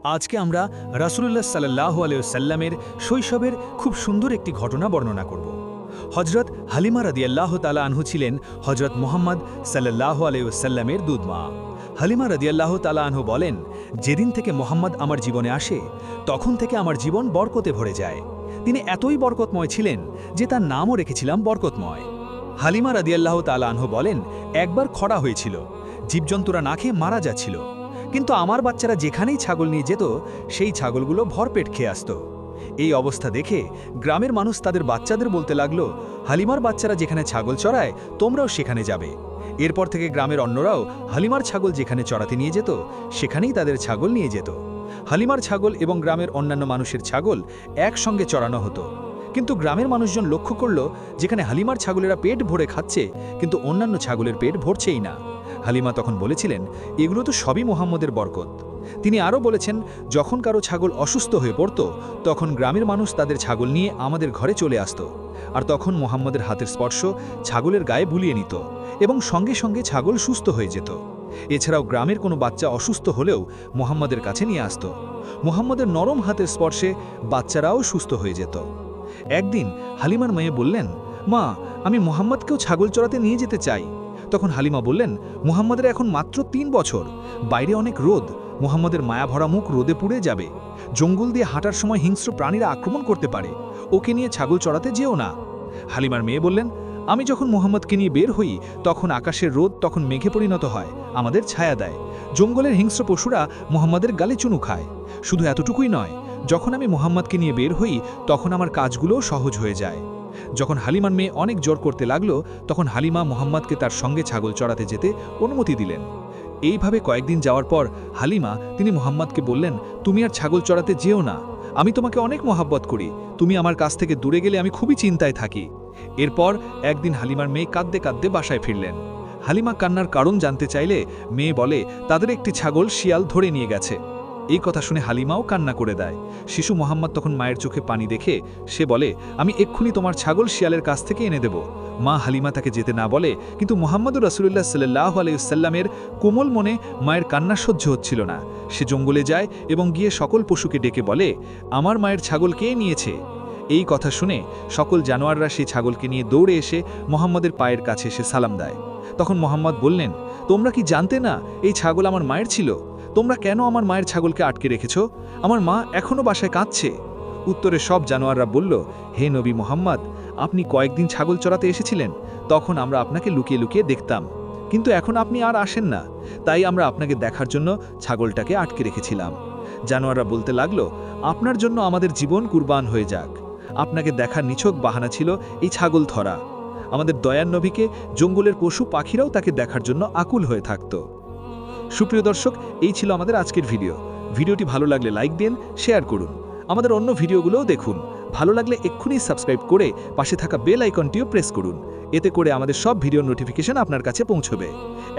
আজকে আমরা রাসূলুল্লাহ সাল্লাল্লাহু আলাইহি ওয়াসাল্লামের শৈশবের খুব সুন্দর একটি ঘটনা বর্ণনা করব। হযরত হালিমা রাদিয়াল্লাহু তাআলা আনহু ছিলেন হযরত মুহাম্মদ সাল্লাল্লাহু আলাইহি ওয়াসাল্লামের দুধমা। হালিমা রাদিয়াল্লাহু তাআলা আনহু বলেন, যেদিন থেকে মুহাম্মদ আমার জীবনে আসে তখন থেকে আমার জীবন বরকতে ভরে যায়। তিনি এতই বরকতময় ছিলেন যে তার নামও রেখেছিলাম বরকতময়। হালিমা রাদিয়াল্লাহু তাআলা আনহু বলেন, একবার খরা হয়েছিল, জীবজন্তুরা না খেয়ে মারা যাচ্ছিল, কিন্তু আমার বাচ্চারা যেখানেই ছাগল নিয়ে যেত সেই ছাগলগুলো ভরপেট খেয়ে আসত। এই অবস্থা দেখে গ্রামের মানুষ তাদের বাচ্চাদের বলতে লাগলো, হালিমার বাচ্চারা যেখানে ছাগল চড়ায় তোমরাও সেখানে যাবে। এরপর থেকে গ্রামের অন্যরাও হালিমার ছাগল যেখানে চড়াতে নিয়ে যেত সেখানেই তাদের ছাগল নিয়ে যেত। হালিমার ছাগল এবং গ্রামের অন্যান্য মানুষের ছাগল একসঙ্গে চড়ানো হতো। কিন্তু গ্রামের মানুষজন লক্ষ্য করল, যেখানে হালিমার ছাগলেরা পেট ভরে খাচ্ছে কিন্তু অন্যান্য ছাগলের পেট ভরছেই না। হালিমা তখন বলেছিলেন, এগুলো তো সবই মুহাম্মদের বরকত। তিনি আরও বলেছেন, যখন কারো ছাগল অসুস্থ হয়ে পড়ত তখন গ্রামের মানুষ তাদের ছাগল নিয়ে আমাদের ঘরে চলে আসত, আর তখন মুহাম্মদের হাতের স্পর্শ ছাগলের গায়ে বুলিয়ে নিত এবং সঙ্গে সঙ্গে ছাগল সুস্থ হয়ে যেত। এছাড়াও গ্রামের কোনো বাচ্চা অসুস্থ হলেও মুহাম্মদের কাছে নিয়ে আসত। মুহাম্মদের নরম হাতের স্পর্শে বাচ্চারাও সুস্থ হয়ে যেত। একদিন হালিমার মেয়ে বললেন, মা, আমি মুহাম্মদকেও ছাগল চড়াতে নিয়ে যেতে চাই। তখন হালিমা বললেন, মুহাম্মদের এখন মাত্র ৩ বছর, বাইরে অনেক রোদ, মুহাম্মদের মায়াভরা মুখ রোদে পুড়ে যাবে, জঙ্গল দিয়ে হাঁটার সময় হিংস্র প্রাণীরা আক্রমণ করতে পারে, ওকে নিয়ে ছাগল চড়াতে যেও না। হালিমার মেয়ে বললেন, আমি যখন মুহাম্মদকে নিয়ে বের হই তখন আকাশের রোদ তখন মেঘে পরিণত হয়, আমাদের ছায়া দেয়, জঙ্গলের হিংস্র পশুরা মুহাম্মদের গালে চুনু খায়। শুধু এতটুকুই নয়, যখন আমি মুহাম্মদকে নিয়ে বের হই তখন আমার কাজগুলোও সহজ হয়ে যায়। যখন হালিমার মেয়ে অনেক জোর করতে লাগলো তখন হালিমা মুহাম্মদকে তার সঙ্গে ছাগল চড়াতে যেতে অনুমতি দিলেন। এইভাবে কয়েকদিন যাওয়ার পর হালিমা তিনি মুহাম্মদকে বললেন, তুমি আর ছাগল চড়াতে যেও না, আমি তোমাকে অনেক মহাব্বত করি, তুমি আমার কাছ থেকে দূরে গেলে আমি খুবই চিন্তায় থাকি। এরপর একদিন হালিমার মেয়ে কাঁদতে কাঁদতে বাসায় ফিরলেন। হালিমা কান্নার কারণ জানতে চাইলে মেয়ে বলে, তাদের একটি ছাগল শিয়াল ধরে নিয়ে গেছে। এই কথা শুনে হালিমাও কান্না করে দেয়। শিশু মোহাম্মদ তখন মায়ের চোখে পানি দেখে সে বলে, আমি এক্ষুনি তোমার ছাগল শিয়ালের কাছ থেকে এনে দেব। মা হালিমা তাকে যেতে না বলে, কিন্তু মুহাম্মদুর রাসূলুল্লাহ সাল্লাল্লাহু আলাইহি ওয়াসাল্লামের কোমল মনে মায়ের কান্না সহ্য হচ্ছিল না। সে জঙ্গলে যায় এবং গিয়ে সকল পশুকে ডেকে বলে, আমার মায়ের ছাগল কে নিয়েছে? এই কথা শুনে সকল জানোয়াররা সেই ছাগলকে নিয়ে দৌড়ে এসে মুহাম্মদের পায়ের কাছে এসে সালাম দেয়। তখন মুহাম্মদ বললেন, তোমরা কি জানতে না এই ছাগল আমার মায়ের ছিল? তোমরা কেন আমার মায়ের ছাগলকে আটকে রেখেছ? আমার মা এখনও বাসায় কাঁদছে। উত্তরে সব জানোয়াররা বলল, হে নবী মুহাম্মদ, আপনি কয়েকদিন ছাগল চড়াতে এসেছিলেন, তখন আমরা আপনাকে লুকিয়ে লুকিয়ে দেখতাম, কিন্তু এখন আপনি আর আসেন না, তাই আমরা আপনাকে দেখার জন্য ছাগলটাকে আটকে রেখেছিলাম। জানোয়াররা বলতে লাগলো, আপনার জন্য আমাদের জীবন কুরবান হয়ে যাক, আপনাকে দেখার নিছক বাহানা ছিল এই ছাগল ধরা। আমাদের দয়ার নবীকে জঙ্গলের পশু পাখিরাও তাকে দেখার জন্য আকুল হয়ে থাকত। সুপ্রিয় দর্শক, এই ছিল আমাদের আজকের ভিডিওটি ভালো লাগলে লাইক দিন, শেয়ার করুন, আমাদের অন্য ভিডিওগুলোও দেখুন। ভালো লাগলে এক্ষুনি সাবস্ক্রাইব করে পাশে থাকা বেল আইকনটিও প্রেস করুন, এতে করে আমাদের সব ভিডিওর নোটিফিকেশন আপনার কাছে পৌঁছবে।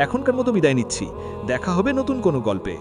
এখনকার মতো বিদায় নিচ্ছি, দেখা হবে নতুন কোনো গল্পে।